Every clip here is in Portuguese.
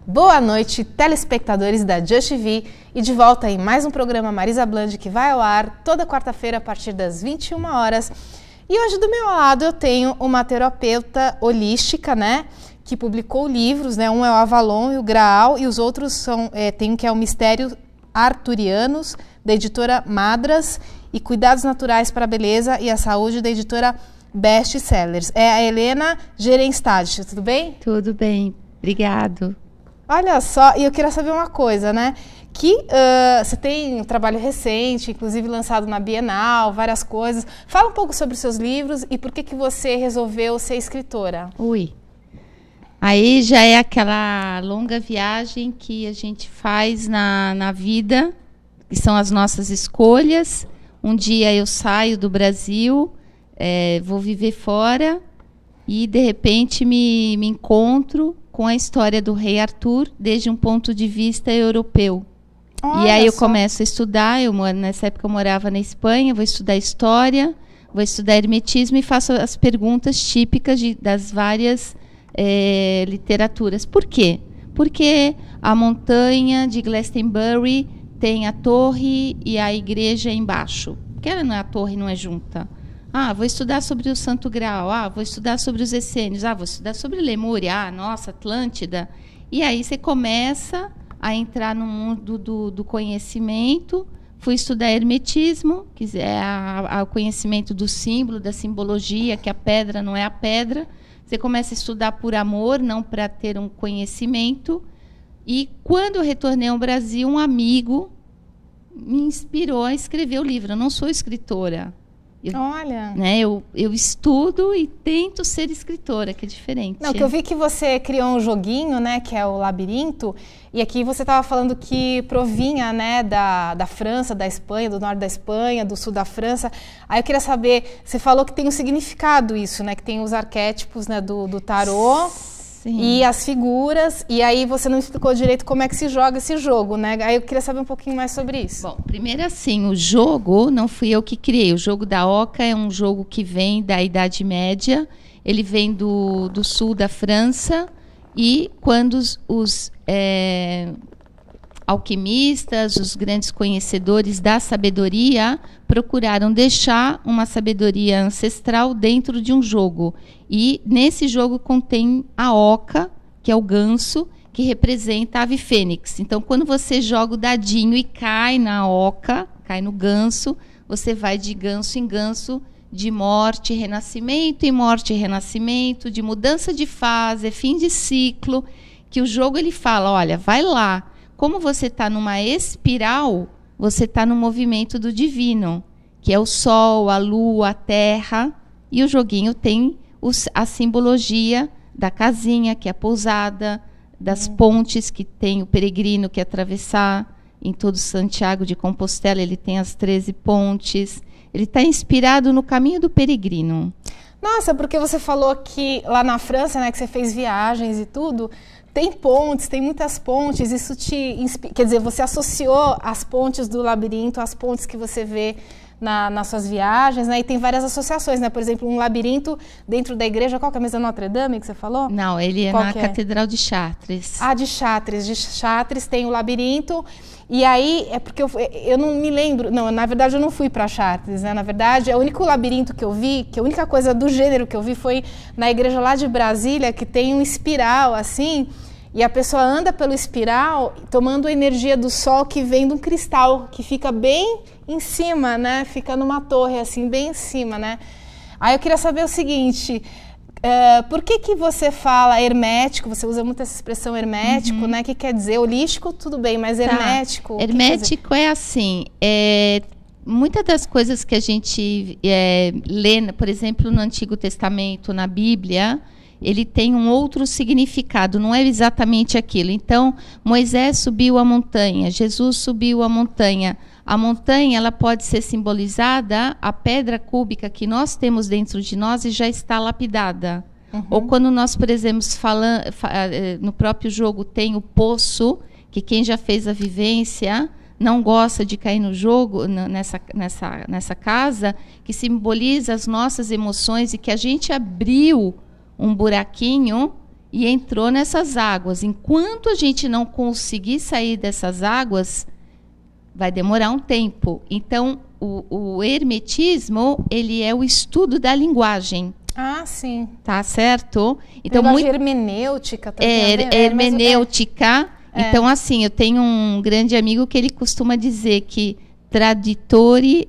Boa noite, telespectadores da Just TV, e de volta em mais um programa Marisa Bland, que vai ao ar toda quarta-feira a partir das 21 horas. E hoje do meu lado eu tenho uma terapeuta holística, né, que publicou livros, né, um é o Avalon e o Graal, e os outros são, tem um que é o Mistério Arturianos, da editora Madras, e Cuidados Naturais para a Beleza e a Saúde, da editora Best Sellers. É a Helena Gerenstadt, tudo bem? Tudo bem, obrigado. Olha só, e eu queria saber uma coisa, né? Que você tem um trabalho recente, inclusive lançado na Bienal, várias coisas. Fala um pouco sobre os seus livros e por que você resolveu ser escritora. Aí já é aquela longa viagem que a gente faz na vida, que são as nossas escolhas. Um dia eu saio do Brasil, vou viver fora e, de repente, me encontro com a história do rei Arthur desde um ponto de vista europeu. Olha e aí eu só. começo a estudar, nessa época eu morava na Espanha, vou estudar história, vou estudar hermetismo e faço as perguntas típicas das várias literaturas. Por quê? Porque a montanha de Glastonbury tem a torre e a igreja embaixo. Porque ela não é a torre, não é junta. Vou estudar sobre o Santo Graal. Vou estudar sobre os essênios. Vou estudar sobre Lemúria. Nossa, Atlântida. E aí você começa a entrar no mundo do conhecimento. Fui estudar hermetismo, que é o conhecimento do símbolo, da simbologia, que a pedra não é a pedra. Você começa a estudar por amor, não para ter um conhecimento. E quando eu retornei ao Brasil, um amigo me inspirou a escrever o livro. Eu não sou escritora. Olha. Né, eu estudo e tento ser escritora, que é diferente. Não, que eu vi que você criou um joguinho, né, que é o Labirinto, e aqui você estava falando que provinha, né, da França, da Espanha, do norte da Espanha, do sul da França. Aí eu queria saber, você falou que tem um significado isso, né, que tem os arquétipos, né, do tarô. Sim. E as figuras, e aí você não explicou direito como é que se joga esse jogo, né? Aí eu queria saber um pouquinho mais sobre isso. Bom, primeiro assim, o jogo não fui eu que criei. O jogo da Oca é um jogo que vem da Idade Média. Ele vem do sul da França e quando os alquimistas, os grandes conhecedores da sabedoria, procuraram deixar uma sabedoria ancestral dentro de um jogo. E nesse jogo contém a oca, que é o ganso, que representa a ave fênix. Então, quando você joga o dadinho e cai na oca, cai no ganso, você vai de ganso em ganso, de morte e renascimento em morte e renascimento, de mudança de fase, fim de ciclo, que o jogo ele fala, olha, vai lá. Como você está numa espiral, você está no movimento do divino, que é o sol, a lua, a terra. E o joguinho tem a simbologia da casinha, que é a pousada, das pontes, que tem o peregrino que atravessar. Em todo Santiago de Compostela, ele tem as 13 pontes. Ele está inspirado no caminho do peregrino. Nossa, porque você falou que lá na França, né, que você fez viagens e tudo, tem pontes, tem muitas pontes, isso te inspira, quer dizer, você associou as pontes do labirinto às pontes que você vê nas suas viagens, né? E tem várias associações, né? Por exemplo, um labirinto dentro da igreja, qual que é a mesa Notre Dame que você falou? Não, ele é qual na Catedral de Chartres. De Chartres. De Chartres tem o labirinto. E aí, é porque eu não me lembro, não, na verdade eu não fui para Chartres, né? Na verdade, o único labirinto que eu vi, que a única coisa do gênero que eu vi foi na igreja lá de Brasília, que tem um espiral assim, e a pessoa anda pelo espiral tomando a energia do sol que vem de um cristal, que fica bem em cima, né? Fica numa torre assim, bem em cima, né? Aí eu queria saber o seguinte, por que você fala hermético? Você usa muito essa expressão hermético, né? Que quer dizer holístico, tudo bem, mas hermético... Hermético é assim, muitas das coisas que a gente lê, por exemplo, no Antigo Testamento, na Bíblia, ele tem um outro significado, não é exatamente aquilo. Então, Moisés subiu a montanha, Jesus subiu a montanha. A montanha ela pode ser simbolizada, a pedra cúbica que nós temos dentro de nós e já está lapidada. Ou quando nós, por exemplo, no próprio jogo tem o poço, que quem já fez a vivência não gosta de cair no jogo, nessa casa, que simboliza as nossas emoções e que a gente abriu um buraquinho e entrou nessas águas. Enquanto a gente não conseguir sair dessas águas, vai demorar um tempo. Então, o hermetismo, ele é o estudo da linguagem. Ah, sim. Tá certo? Então, hermenêutica também. Hermenêutica. Então, assim, eu tenho um grande amigo que ele costuma dizer que tradutori,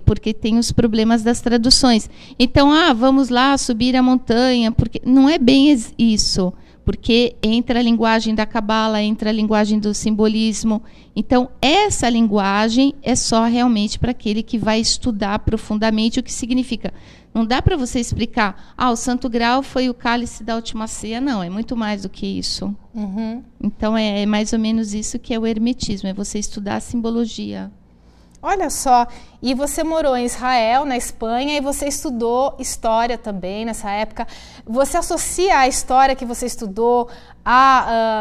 porque tem os problemas das traduções. Então, vamos lá subir a montanha, porque não é bem isso, porque entra a linguagem da cabala, entra a linguagem do simbolismo. Então, essa linguagem é só realmente para aquele que vai estudar profundamente o que significa. Não dá para você explicar, o Santo Grau foi o cálice da última ceia. Não, é muito mais do que isso. Uhum. Então, é mais ou menos isso que é o hermetismo, é você estudar a simbologia. Olha só, e você morou em Israel, na Espanha, e você estudou história também nessa época. Você associa a história que você estudou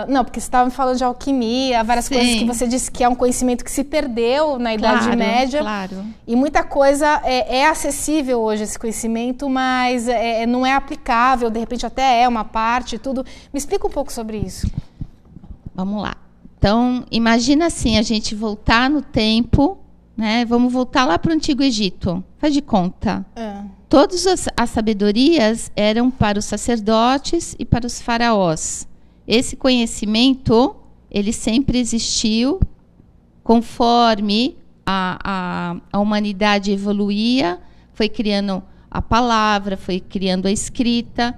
não, porque você estava me falando de alquimia, várias coisas que você disse que é um conhecimento que se perdeu na Idade Média. Claro. E muita coisa é acessível hoje, esse conhecimento, mas não é aplicável, de repente até é uma parte, tudo. Me explica um pouco sobre isso. Vamos lá. Então, imagina assim, a gente voltar no tempo, né? Vamos voltar lá para o Antigo Egito. Faz de conta. Todas as sabedorias eram para os sacerdotes e para os faraós. Esse conhecimento, ele sempre existiu conforme a humanidade evoluía, foi criando a palavra, foi criando a escrita.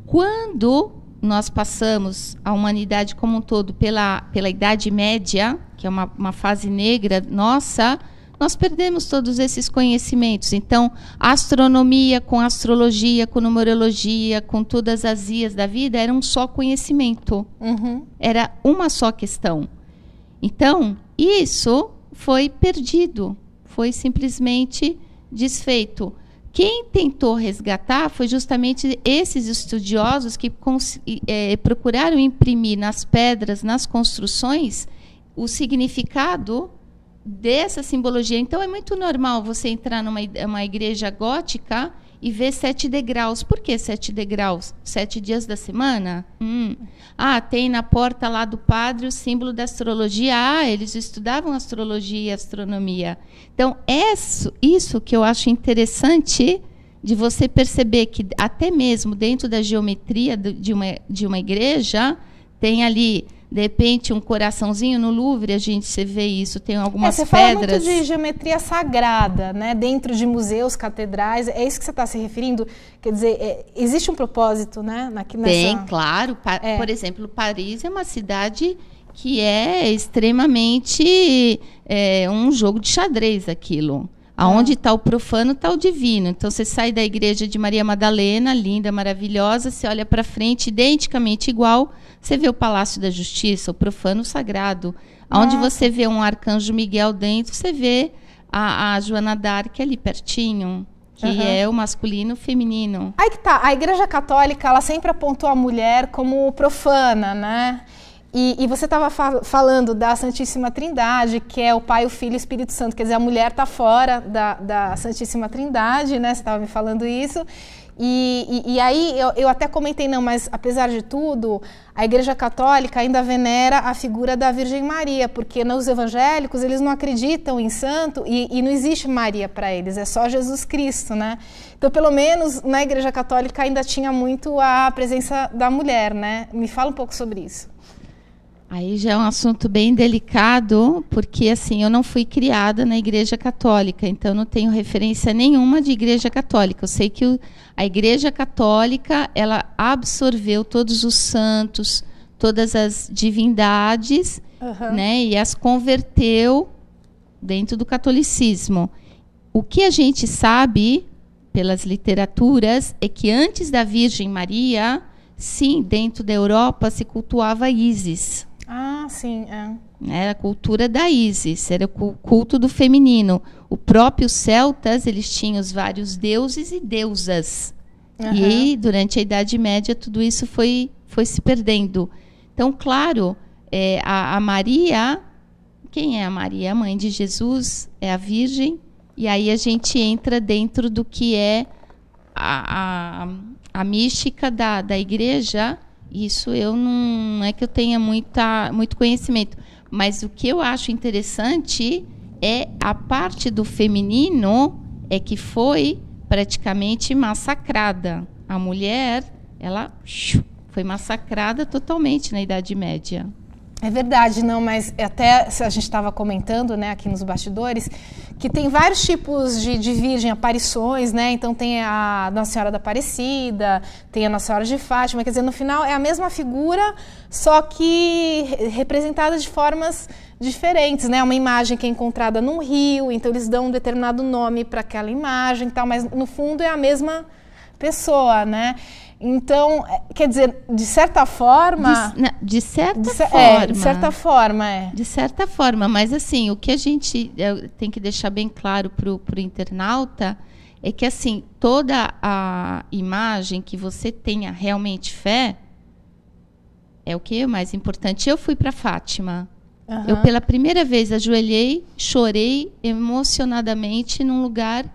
Quando nós passamos, a humanidade como um todo, pela Idade Média, que é uma fase negra nossa, nós perdemos todos esses conhecimentos. Então, a astronomia com a astrologia, com numerologia, com todas as ias da vida, era um só conhecimento. Uhum. Era uma só questão. Então, isso foi perdido, foi simplesmente desfeito. Quem tentou resgatar foi justamente esses estudiosos que procuraram imprimir nas pedras, nas construções, o significado dessa simbologia. Então, é muito normal você entrar numa igreja gótica e ver 7 degraus. Por que 7 degraus? 7 dias da semana? Tem na porta lá do padre o símbolo da astrologia. Eles estudavam astrologia e astronomia. Então, isso que eu acho interessante de você perceber que até mesmo dentro da geometria de uma igreja, tem ali, de repente, um coraçãozinho. No Louvre, você vê isso, tem algumas pedras. Você fala muito de geometria sagrada, né? Dentro de museus, catedrais, é isso que você está se referindo? Quer dizer, existe um propósito, né? Tem, claro. Por exemplo, Paris é uma cidade que é extremamente um jogo de xadrez, aquilo. Aonde está o profano, está o divino. Então, você sai da igreja de Maria Madalena, linda, maravilhosa, você olha para frente, identicamente igual, você vê o Palácio da Justiça, o profano sagrado. Onde você vê um arcanjo Miguel dentro, você vê a Joana d'Arc ali pertinho, que é o masculino e o feminino. Aí que tá, a Igreja Católica, ela sempre apontou a mulher como profana, né? E você estava falando da Santíssima Trindade, que é o Pai, o Filho e o Espírito Santo. Quer dizer, a mulher está fora da Santíssima Trindade, né? Você estava me falando isso. E aí eu até comentei, não, mas apesar de tudo, a Igreja Católica ainda venera a figura da Virgem Maria, porque nos evangélicos eles não acreditam em santo e não existe Maria para eles, é só Jesus Cristo, né? Então, pelo menos na Igreja Católica ainda tinha muito a presença da mulher, né? Me fala um pouco sobre isso. Aí já é um assunto bem delicado, porque assim, eu não fui criada na Igreja Católica, então eu não tenho referência nenhuma de Igreja Católica. Eu sei que a Igreja Católica, ela absorveu todos os santos, todas as divindades, né, e as converteu dentro do catolicismo. O que a gente sabe pelas literaturas é que antes da Virgem Maria, sim, dentro da Europa se cultuava Ísis. Ah, sim, Era a cultura da Ísis, era o culto do feminino. Os próprios celtas, eles tinham os vários deuses e deusas. E aí, durante a Idade Média, tudo isso foi se perdendo. Então, claro, a Maria, quem é a Maria? A mãe de Jesus, é a Virgem. E aí a gente entra dentro do que é a mística da igreja, isso eu não é que eu tenha muito conhecimento. Mas o que eu acho interessante é a parte do feminino que foi praticamente massacrada. A mulher, ela foi massacrada totalmente na Idade Média. É verdade, não, mas até a gente estava comentando, né, aqui nos bastidores, que tem vários tipos de virgem, aparições, né? Então tem a Nossa Senhora da Aparecida, tem a Nossa Senhora de Fátima, quer dizer, no final é a mesma figura, só que representada de formas diferentes, né? Uma imagem que é encontrada num rio, então eles dão um determinado nome para aquela imagem e tal, mas no fundo é a mesma pessoa, né? Então, quer dizer, de certa forma... De certa forma. De certa forma, De certa forma, mas assim, o que a gente tem que deixar bem claro para o internauta é que, assim, toda a imagem que você tenha realmente fé é o que é mais importante. Eu fui para Fátima. Uhum. Eu, pela primeira vez, ajoelhei, chorei emocionadamente num lugar...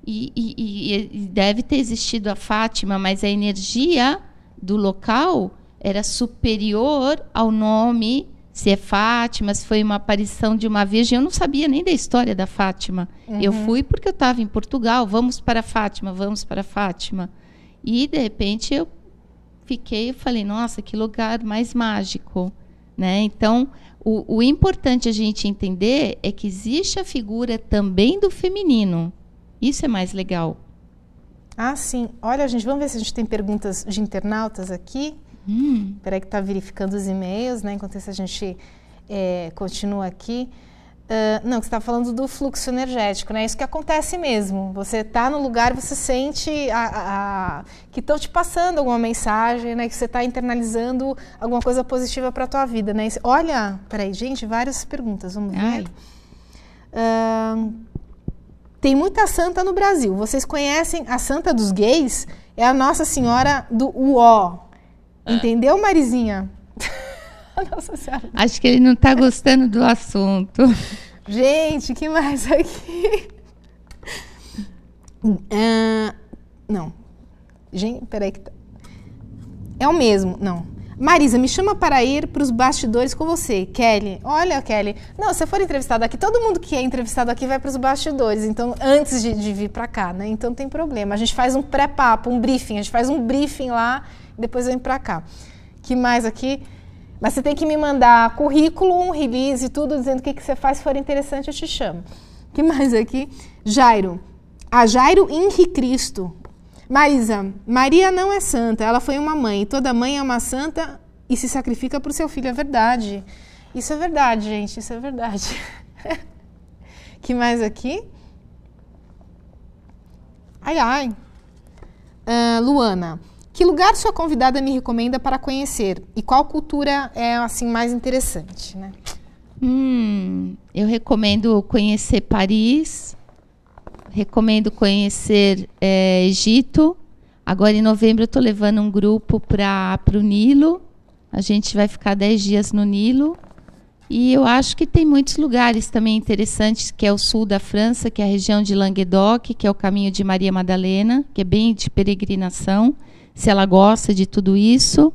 E deve ter existido a Fátima, mas a energia do local era superior ao nome, se é Fátima, se foi uma aparição de uma virgem. Eu não sabia nem da história da Fátima. Uhum. Eu fui porque eu estava em Portugal, vamos para Fátima. E, de repente, eu falei, nossa, que lugar mais mágico, né? Então, o importante a gente entender é que existe a figura também do feminino. Isso é mais legal. Ah, sim. Olha, gente, vamos ver se a gente tem perguntas de internautas aqui. Espera aí que está verificando os e-mails, né? Enquanto isso a gente continua aqui. Não, você está falando do fluxo energético, né? Isso que acontece mesmo. Você está no lugar e você sente que estão te passando alguma mensagem, né? Que você está internalizando alguma coisa positiva para a tua vida, né? Olha, peraí, gente, várias perguntas. Vamos ver. Tem muita santa no Brasil. Vocês conhecem a santa dos gays? É a Nossa Senhora do Uó. Entendeu, Marizinha? Nossa Senhora. Acho que ele não está gostando do assunto. Gente, que mais aqui? Não. Gente, peraí que tá... É o mesmo, não. Marisa, me chama para ir para os bastidores com você. Kelly, olha, Kelly, não, se for entrevistado aqui, todo mundo que é entrevistado aqui vai para os bastidores, então, antes de vir para cá, né? Então, não tem problema. A gente faz um pré-papo, um briefing, a gente faz um briefing lá e depois vem para cá. Que mais aqui? Mas você tem que me mandar currículo, um release e tudo, dizendo o que você faz. Se for interessante, eu te chamo. Que mais aqui? Jairo. A Jairo Henri Cristo. Marisa, Maria não é santa, ela foi uma mãe. Toda mãe é uma santa e se sacrifica por seu filho. É verdade. Isso é verdade, gente. Isso é verdade. Que mais aqui? Luana. Que lugar sua convidada me recomenda para conhecer? E qual cultura é assim mais interessante, né? Eu recomendo conhecer Paris. Recomendo conhecer Egito. Agora, em novembro, eu estou levando um grupo para o Nilo. A gente vai ficar 10 dias no Nilo. E eu acho que tem muitos lugares também interessantes, que é o sul da França, que é a região de Languedoc, que é o caminho de Maria Madalena, que é bem de peregrinação, se ela gosta de tudo isso.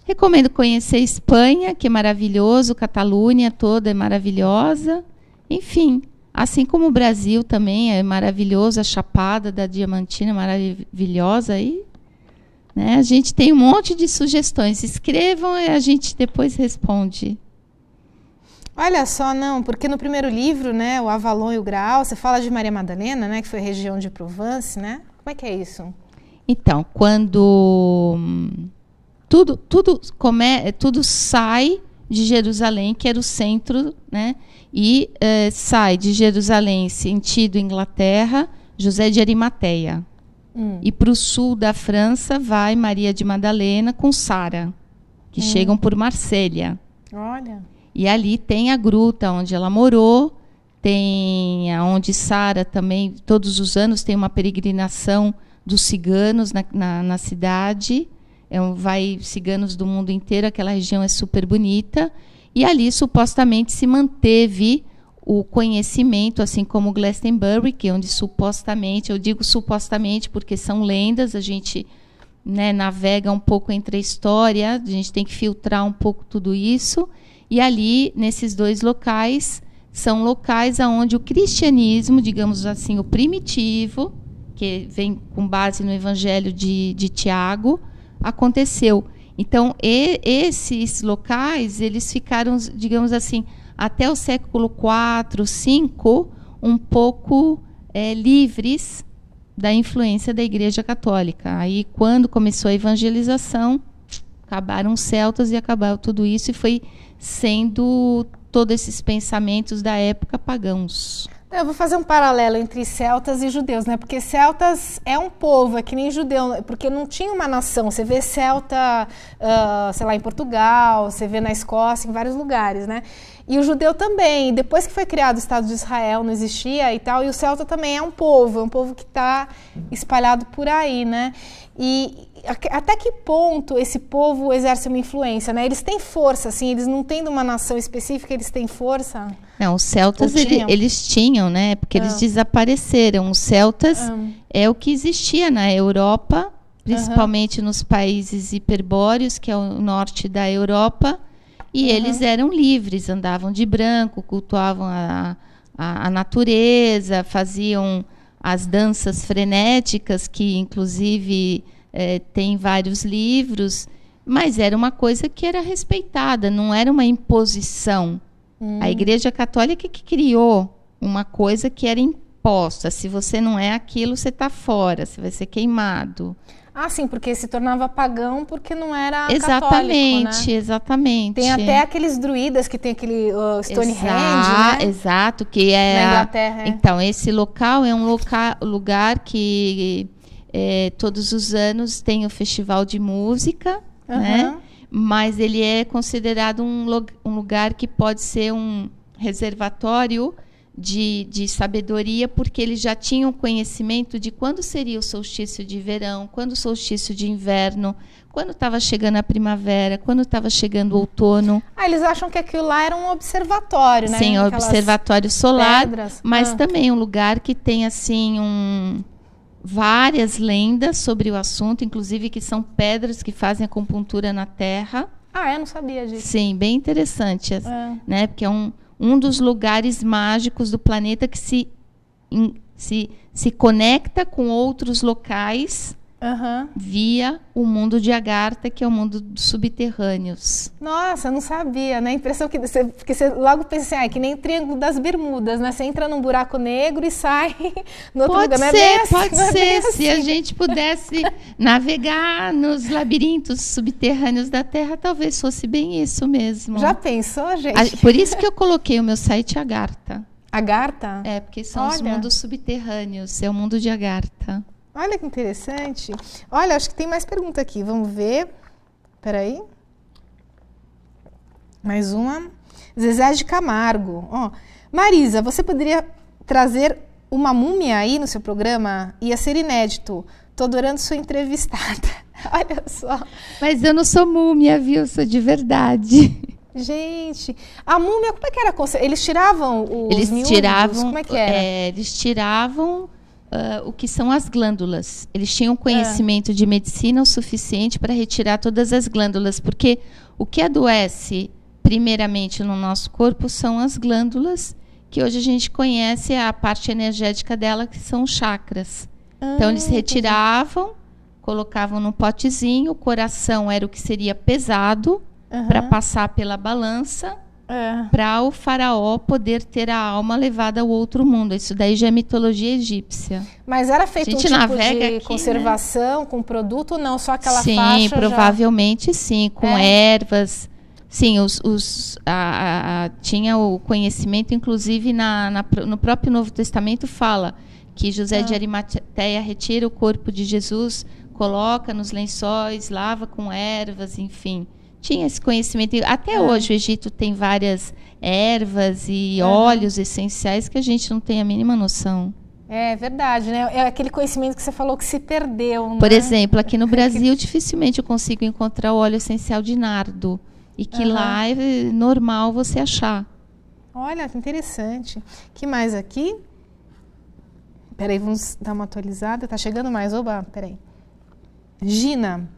Recomendo conhecer Espanha, que é maravilhoso. Catalunha toda é maravilhosa. Enfim... Assim como o Brasil também é maravilhoso, a Chapada da Diamantina é maravilhosa. E, né, a gente tem um monte de sugestões. Escrevam e a gente depois responde. Olha só, não, porque no primeiro livro, né, o Avalon e o Graal, você fala de Maria Madalena, né, que foi a região de Provence, né? Como é que é isso? Então, quando tudo sai de Jerusalém, que era o centro, né? E sai de Jerusalém, sentido Inglaterra, José de Arimateia. E para o sul da França vai Maria de Madalena com Sara, que chegam por Marsella. Olha. E ali tem a gruta onde ela morou, tem onde Sara também, todos os anos, tem uma peregrinação dos ciganos na cidade. Vai ciganos do mundo inteiro, aquela região é super bonita. E ali, supostamente, se manteve o conhecimento, assim como Glastonbury, que é onde supostamente, eu digo supostamente porque são lendas, a gente, né, navega um pouco entre a história, a gente tem que filtrar um pouco tudo isso, e ali, nesses dois locais, são locais onde o cristianismo, digamos assim, o primitivo, que vem com base no Evangelho de Tiago, aconteceu. Então, esses locais, eles ficaram, digamos assim, até o século IV, V, um pouco livres da influência da Igreja Católica. Aí, quando começou a evangelização, acabaram os celtas e acabou tudo isso, e foi sendo todos esses pensamentos da época pagãos. Eu vou fazer um paralelo entre celtas e judeus, né? Porque celtas é um povo, é que nem judeu, porque não tinha uma nação. Você vê celta, sei lá, em Portugal, você vê na Escócia, em vários lugares, né? E o judeu também. Depois que foi criado o Estado de Israel, não existia e tal. E o celta também é um povo que está espalhado por aí, né? E até que ponto esse povo exerce uma influência, né? Eles têm força, assim, eles não tendo uma nação específica, eles têm força? Não, os celtas eles tinham, né? Porque eles desapareceram. Os celtas é o que existia na Europa, principalmente nos países hiperbóreos, que é o norte da Europa, e eles eram livres, andavam de branco, cultuavam a natureza, faziam as danças frenéticas, que inclusive tem vários livros, mas era uma coisa que era respeitada, não era uma imposição. A Igreja Católica que criou uma coisa que era imposta. Se você não é aquilo, você está fora, você vai ser queimado. Ah, sim, porque se tornava pagão porque não era exatamente, católico, né? Exatamente. Tem até aqueles druidas que tem aquele Stonehenge, né? Exato, que é na Inglaterra. Então, esse local é um lugar que todos os anos tem o festival de música, né? Mas ele é considerado um lugar que pode ser um reservatório de sabedoria, porque eles já tinham conhecimento de quando seria o solstício de verão, quando o solstício de inverno, quando estava chegando a primavera, quando estava chegando o outono. Eles acham que aquilo lá era um observatório, né? Sim, um observatório solar, pedras. Mas também um lugar que tem assim várias lendas sobre o assunto, inclusive que são pedras que fazem acupuntura na Terra. Eu não sabia disso. Sim, bem interessante, né? Porque é um dos lugares mágicos do planeta que se conecta com outros locais via o mundo de Agartha, que é o mundo dos subterrâneos. Nossa, eu não sabia, né? A impressão que porque você logo pensa assim, é que nem o Triângulo das Bermudas, né? Você entra num buraco negro e sai no outro lugar. Pode ser, se a gente pudesse navegar nos labirintos subterrâneos da Terra, talvez fosse bem isso mesmo. Já pensou, gente? Por isso que eu coloquei o meu site Agartha. Agartha? Porque são os mundos subterrâneos, é o mundo de Agartha. Olha que interessante. Olha, acho que tem mais pergunta aqui. Vamos ver. Espera aí. Mais uma. Zezé de Camargo. Marisa, você poderia trazer uma múmia aí no seu programa? Ia ser inédito. Estou adorando sua entrevistada. Olha só. Mas eu não sou múmia, viu? Eu sou de verdade. Gente, a múmia, como é que era? Eles tiravam os miúdos? Como é que era? Eles tiravam... o que são as glândulas. Eles tinham conhecimento de medicina o suficiente para retirar todas as glândulas, porque o que adoece primeiramente no nosso corpo são as glândulas, que hoje a gente conhece a parte energética dela, que são os chakras. Então eles retiravam, colocavam num potezinho, o coração era o que seria pesado para passar pela balança, para o faraó poder ter a alma levada ao outro mundo. Isso daí já é mitologia egípcia. Mas era feito um tipo de aqui, conservação, né? Com produto ou não? Só aquela sim, faixa? Sim, provavelmente sim, com ervas. Sim, tinha o conhecimento, inclusive no próprio Novo Testamento fala que José de Arimateia retira o corpo de Jesus, coloca nos lençóis, lava com ervas, enfim. Tinha esse conhecimento. Até hoje o Egito tem várias ervas e óleos essenciais que a gente não tem a mínima noção. É verdade, né? É aquele conhecimento que você falou que se perdeu, né? Por exemplo, aqui no Brasil, dificilmente eu consigo encontrar o óleo essencial de nardo. E que lá é normal você achar. Olha, que interessante. Que mais aqui? Peraí, vamos dar uma atualizada. Tá chegando mais. Oba, peraí. Gina,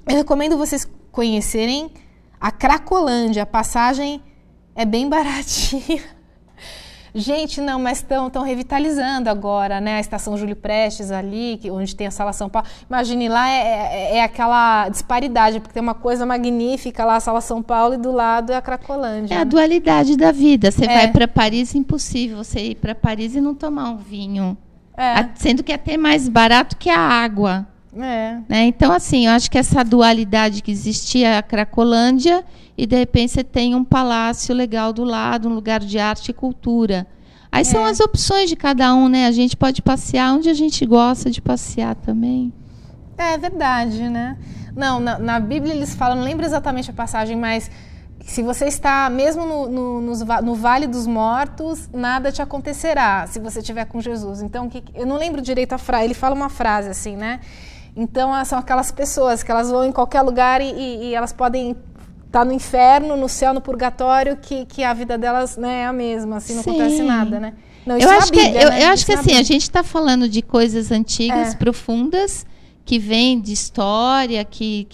eu recomendo vocês conhecerem a Cracolândia. A passagem é bem baratinha. Gente, não, mas estão revitalizando agora, né? A Estação Júlio Prestes ali, onde tem a Sala São Paulo. Imagine, lá é aquela disparidade, porque tem uma coisa magnífica lá, a Sala São Paulo, e do lado é a Cracolândia. É a dualidade da vida. Você vai para Paris, impossível você ir para Paris e não tomar um vinho. Sendo que é até mais barato que a água. Né? Então, assim, eu acho que essa dualidade que existia a Cracolândia, e de repente você tem um palácio legal do lado, um lugar de arte e cultura. Aí são as opções de cada um, né? A gente pode passear onde a gente gosta de passear também. É verdade, né? Não, na Bíblia eles falam, não lembro exatamente a passagem, mas se você está mesmo no Vale dos Mortos, nada te acontecerá se você estiver com Jesus. Então, eu não lembro direito a frase, ele fala uma frase assim, né? Então, são aquelas pessoas que elas vão em qualquer lugar e elas podem estar no inferno, no céu, no purgatório, que a vida delas, né, é a mesma, assim, não acontece nada, né? Não, isso eu é acho Bíblia, que, né? eu acho que assim, a gente está falando de coisas antigas, profundas, que vêm de história, que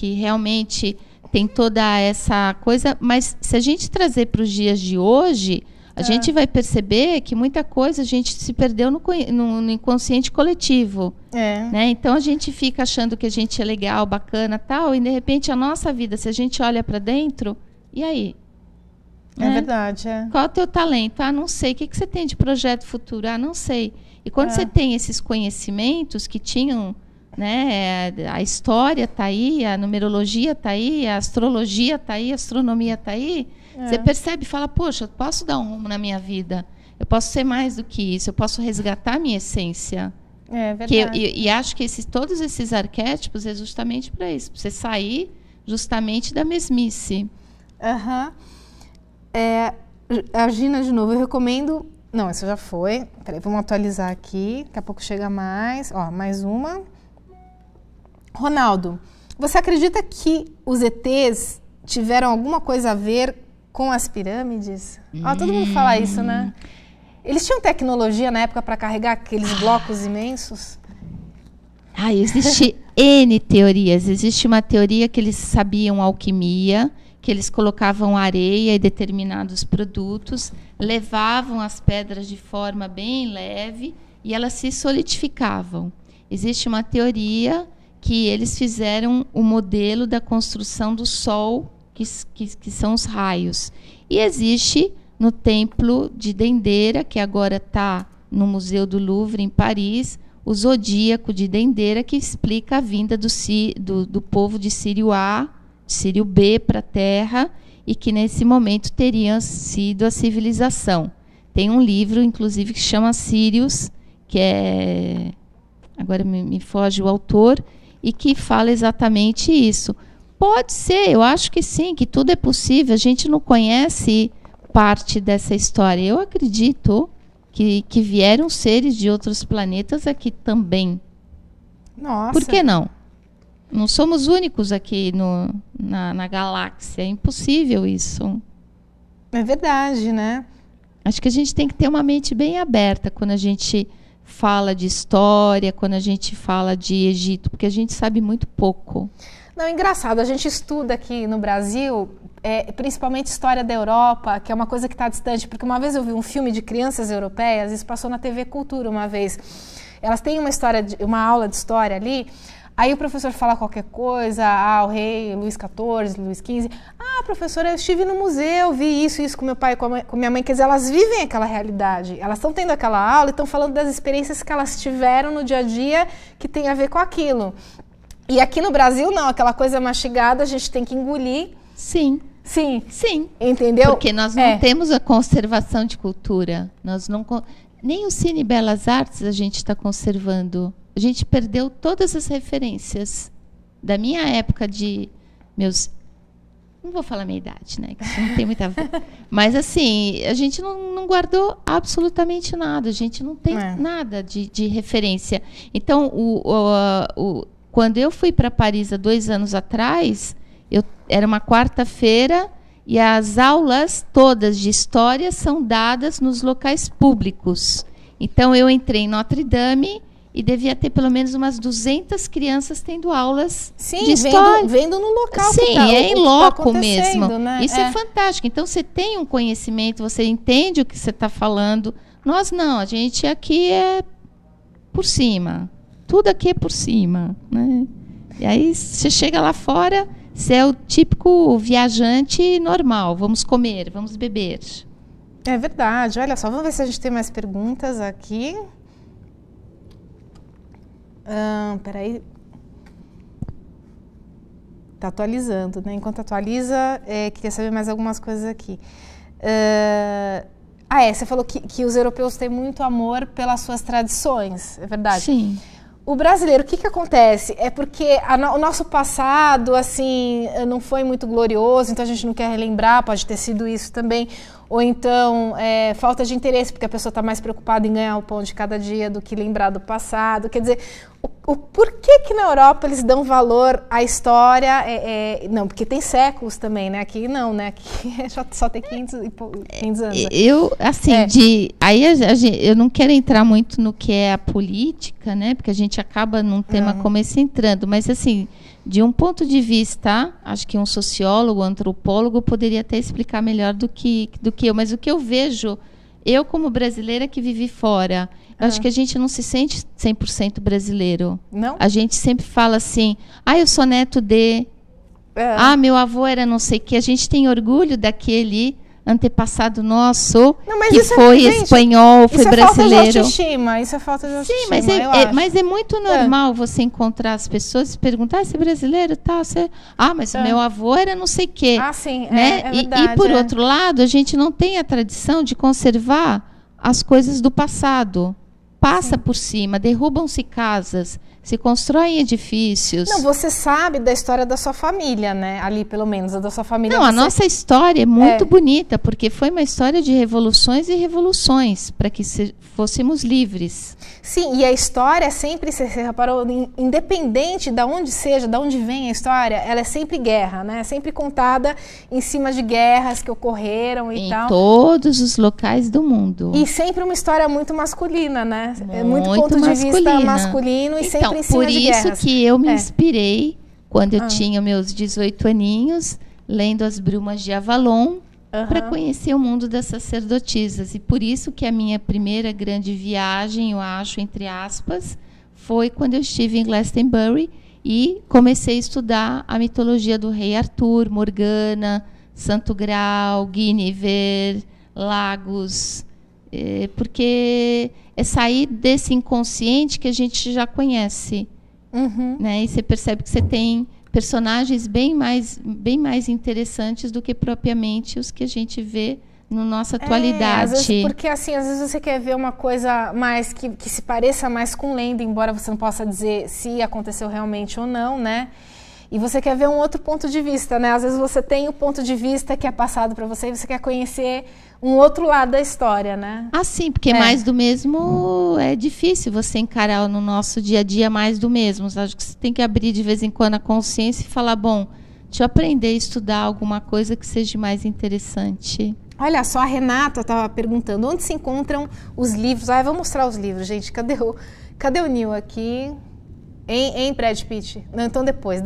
realmente tem toda essa coisa, mas se a gente trazer para os dias de hoje, a gente vai perceber que muita coisa a gente se perdeu no inconsciente coletivo. Né? Então a gente fica achando que a gente é legal, bacana, tal, e de repente a nossa vida, se a gente olha para dentro, e aí? É verdade. Qual é o teu talento? Ah, não sei. O que você tem de projeto futuro? Ah, não sei. E quando você tem esses conhecimentos que tinham, né, a história está aí, a numerologia está aí, a astrologia está aí, a astronomia está aí, você percebe e fala, poxa, eu posso dar um rumo na minha vida, eu posso ser mais do que isso, eu posso resgatar a minha essência. É verdade. E acho que todos esses arquétipos é justamente para isso, para você sair justamente da mesmice. A Gina, de novo, eu recomendo... Não, essa já foi. Peraí, vamos atualizar aqui, daqui a pouco chega mais. Ó, mais uma. Ronaldo, você acredita que os ETs tiveram alguma coisa a ver com as pirâmides? Todo mundo fala isso, né? Eles tinham tecnologia na época para carregar aqueles blocos imensos? Existe N teorias. Existe uma teoria que eles sabiam alquimia, que eles colocavam areia e determinados produtos, levavam as pedras de forma bem leve e elas se solidificavam. Existe uma teoria que eles fizeram o modelo da construção do Sol, que são os raios. E existe no templo de Dendera, que agora está no Museu do Louvre, em Paris, o zodíaco de Dendera, que explica a vinda do povo de Sírio A, Sírio B para a Terra, e que nesse momento teria sido a civilização. Tem um livro, inclusive, que chama Sírios, que é... Agora me foge o autor, e que fala exatamente isso. Pode ser, eu acho que sim, que tudo é possível. A gente não conhece parte dessa história. Eu acredito que vieram seres de outros planetas aqui também. Nossa. Por que não? Não somos únicos aqui na galáxia. É impossível isso. É verdade, né? Acho que a gente tem que ter uma mente bem aberta quando a gente fala de história, quando a gente fala de Egito, porque a gente sabe muito pouco. Não, é engraçado, a gente estuda aqui no Brasil, principalmente história da Europa, que é uma coisa que está distante, porque uma vez eu vi um filme de crianças europeias, isso passou na TV Cultura uma vez. Elas têm uma aula de história ali, aí o professor fala qualquer coisa, o rei Luís XIV, Luís XV, professora, eu estive no museu, vi isso com meu pai, com minha mãe, quer dizer, elas vivem aquela realidade, elas estão tendo aquela aula e estão falando das experiências que elas tiveram no dia a dia que tem a ver com aquilo. E aqui no Brasil, não, aquela coisa mastigada, a gente tem que engolir. Sim. Sim. Sim. Entendeu? Porque nós não temos a conservação de cultura. Nós não, nem o Cine Belas Artes a gente está conservando. A gente perdeu todas as referências. Da minha época de meus... Não vou falar minha idade, né? Que isso não tem muita a ver. Mas, assim, a gente não guardou absolutamente nada. A gente não tem nada de referência. Então, quando eu fui para Paris há 2 anos atrás, era uma quarta-feira E as aulas todas de história são dadas nos locais públicos. Então, eu entrei em Notre Dame e devia ter pelo menos umas 200 crianças tendo aulas de história. Vendo no local. Sim, é em loco mesmo. Né? Isso é fantástico. Então, você tem um conhecimento, você entende o que você está falando. Nós não, a gente aqui é por cima. Tudo aqui é por cima. Né? E aí, você chega lá fora, você é o típico viajante normal. Vamos comer, vamos beber. É verdade. Olha só, vamos ver se a gente tem mais perguntas aqui. Peraí. Está atualizando, né? Enquanto atualiza, queria saber mais algumas coisas aqui. Você falou que os europeus têm muito amor pelas suas tradições, é verdade? Sim. O brasileiro, o que acontece? É porque o nosso passado, assim, não foi muito glorioso, então a gente não quer relembrar, pode ter sido isso também. Ou então, falta de interesse, porque a pessoa está mais preocupada em ganhar o pão de cada dia do que lembrar do passado. Quer dizer, por que na Europa eles dão valor à história? Não, porque tem séculos também, né? Aqui não, né? Aqui só tem 500 anos. Eu, assim, eu não quero entrar muito no que é a política, né? Porque a gente acaba num tema como esse entrando. Mas, assim, de um ponto de vista, acho que um sociólogo, um antropólogo poderia até explicar melhor do que eu. Mas o que eu vejo, eu como brasileira que vivi fora, eu acho que a gente não se sente 100% brasileiro. Não? A gente sempre fala assim, eu sou neto de... meu avô era não sei o quê. A gente tem orgulho daquele antepassado nosso, que foi espanhol, foi brasileiro. Isso é falta de autoestima. Sim, mas é muito normal você encontrar as pessoas e perguntar, você é brasileiro? Tá, mas o meu avô era não sei o quê. Sim, né? É verdade. E por outro lado, a gente não tem a tradição de conservar as coisas do passado. Passa por cima, derrubam-se casas, se constroem edifícios. Não, você sabe da história da sua família, né? Ali, pelo menos, a da sua família. Não, a nossa história é muito bonita, porque foi uma história de revoluções e revoluções, para que fôssemos livres. Sim, e a história sempre, você reparou, independente de onde seja, de onde vem a história, ela é sempre guerra, né? É sempre contada em cima de guerras que ocorreram e tal. Em todos os locais do mundo. E sempre uma história muito masculina, né? Muito ponto de vista masculino e sempre em cima de guerras. Por isso que eu me inspirei, quando eu tinha meus 18 aninhos, lendo As Brumas de Avalon, para conhecer o mundo das sacerdotisas. E por isso que a minha primeira grande viagem, eu acho, entre aspas, foi quando eu estive em Glastonbury e comecei a estudar a mitologia do rei Arthur, Morgana, Santo Graal, Guinevere, Lagos, porque é sair desse inconsciente que a gente já conhece. Né? E você percebe que você tem personagens bem mais interessantes do que propriamente os que a gente vê na nossa atualidade. Às vezes, porque assim, às vezes você quer ver uma coisa mais que se pareça mais com lenda, embora você não possa dizer se aconteceu realmente ou não, né? E você quer ver um outro ponto de vista, né? Às vezes você tem o ponto de vista que é passado para você e você quer conhecer um outro lado da história, né? Sim, porque mais do mesmo é difícil você encarar no nosso dia a dia mais do mesmo. Acho que você tem que abrir de vez em quando a consciência e falar, bom, deixa eu aprender a estudar alguma coisa que seja mais interessante. Olha só, a Renata estava perguntando onde se encontram os livros. Eu vou mostrar os livros, gente. Cadê o Neil aqui? Em Brad Pitt? Não, então depois.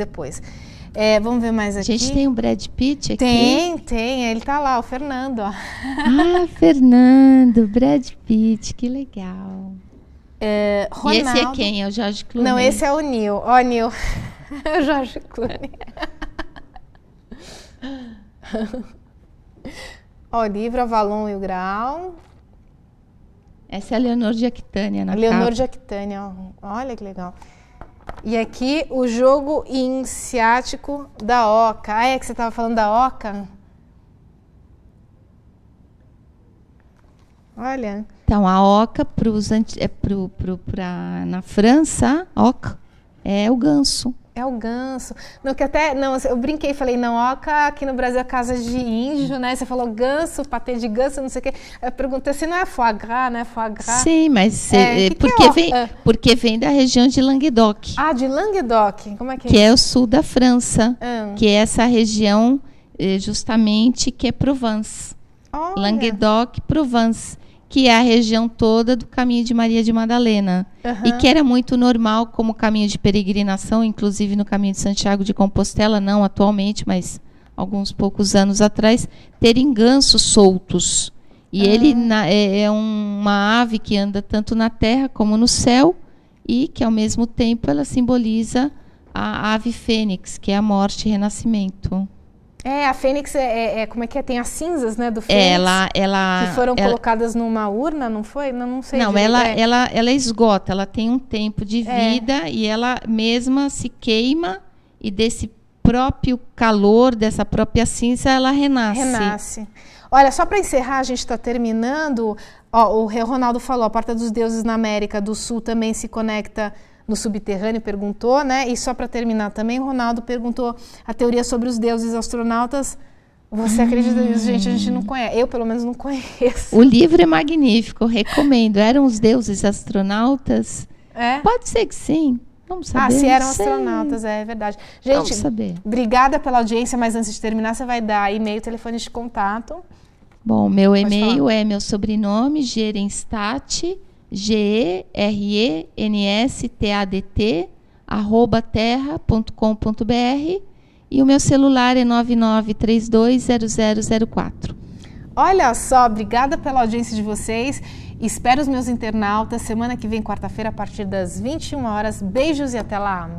Vamos ver mais aqui. A gente tem o Brad Pitt aqui? Tem. Ele tá lá, o Fernando. Ó. Fernando, Brad Pitt, que legal. Ronaldo. E esse é quem? É o George Clooney? Não, esse é o Neil. Ó, Neil. É o George Clooney. Ó, o livro Avalon e o Graal. Essa é a Leonor de Aquitânia na Leonor capa. de Aquitânia, ó. Olha que legal. E aqui o jogo iniciático da Oca. É que você estava falando da Oca? Olha. Então, a Oca na França, Oca é o ganso. É o ganso. Não, eu brinquei e falei, não, Oca aqui no Brasil é casa de índio, né? Você falou ganso, patê de ganso, não sei o quê. Eu perguntei se não é foie gras, né? Foie gras. Sim, mas porque vem da região de Languedoc. De Languedoc. Como é que é? Que é o sul da França. Que é essa região justamente que é Provence. Olha. Languedoc-Provence, que é a região toda do Caminho de Maria de Madalena. E que era muito normal como caminho de peregrinação, inclusive no Caminho de Santiago de Compostela, não atualmente, mas alguns poucos anos atrás, terem gansos soltos. E ele é uma ave que anda tanto na terra como no céu, e que, ao mesmo tempo, ela simboliza a ave fênix, que é a morte e renascimento. A fênix como é que é? Tem as cinzas, né, do fênix? Que foram colocadas numa urna, não foi? Não sei. Não, ela esgota, ela tem um tempo de vida e ela mesma se queima, e desse próprio calor, dessa própria cinza, ela renasce. Olha, só para encerrar, a gente está terminando. O Ronaldo falou, a Porta dos Deuses na América do Sul também se conecta no subterrâneo, perguntou, né? E só para terminar também, o Ronaldo perguntou a teoria sobre os deuses astronautas. Você acredita nisso? Gente, a gente não conhece. Eu, pelo menos, não conheço. O livro é magnífico, recomendo. Eram os deuses astronautas? Pode ser que sim. Vamos saber. Se eram astronautas, é verdade. Gente, vamos saber. Obrigada pela audiência, mas antes de terminar, você vai dar e-mail, telefone de contato. Bom, meu e-mail é meu sobrenome, Gerenstadt, GERENSTADT, @terra.com.br, e o meu celular é 99320004. Olha só, obrigada pela audiência de vocês. Espero os meus internautas semana que vem, quarta-feira, a partir das 21 horas. Beijos e até lá.